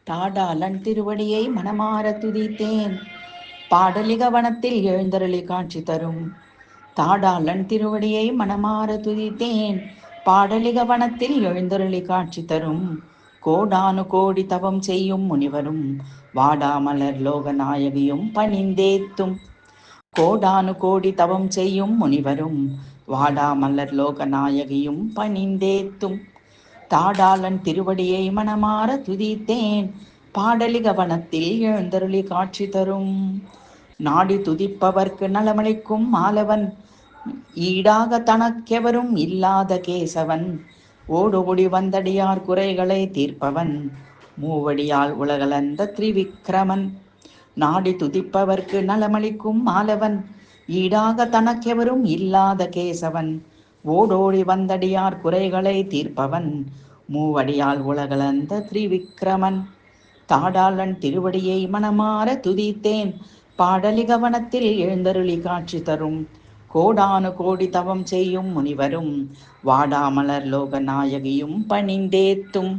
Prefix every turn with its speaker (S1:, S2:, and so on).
S1: தாடாளன் திருவடியை மனமார துதித்தேன். பாடலிக வனத்தில் எழுந்தருளி காட்சி தரும். தாடாளன் திருவடியை மனமார துதித்தேன். பாடலிக வனத்தில் எழுந்தருளி காட்சி தரும். கோடானு கோடி தவம் செய்யும் முனிவரும் வாடாமலர் லோகநாயகியும் பணிந்தேத்தும். கோடானு கோடி தவம் செய்யும் முனிவரும் வாடாமலர் லோகநாயகியும் பணிந்தேத்தும். தாடாளன் திருவடியை மனமார துதித்தேன். பாடலிக வனத்தில் எழுந்தருளி காட்சி தரும். நாடி துதிப்பவர்க்கு நலமளிக்கும் மாலவன், ஈடாக தனக்கெவரும் இல்லாத கேசவன், ஓடோடி வந்தடியார் குறைகளை தீர்ப்பவன், மூவடியால் உலகளந்த திரிவிக்ரமன். நாடி துதிப்பவர்க்கு நலமளிக்கும் மாலவன், ஈடாக தனக்கெவரும் இல்லாத கேசவன், ஓடோடி வந்தடியார் குறைகளை தீர்ப்பவன், மூவடியால் உலகளந்த திரிவிக்ரமன். தாடாளன் திருவடியை மனமார துதித்தேன். பாடலிக வனத்தில் எழுந்தருளி காட்சி தரும். கோடானு கோடி தவம் செய்யும் முனிவரும் வாடாமலர் லோகநாயகியும் பணிந்தேத்தும்.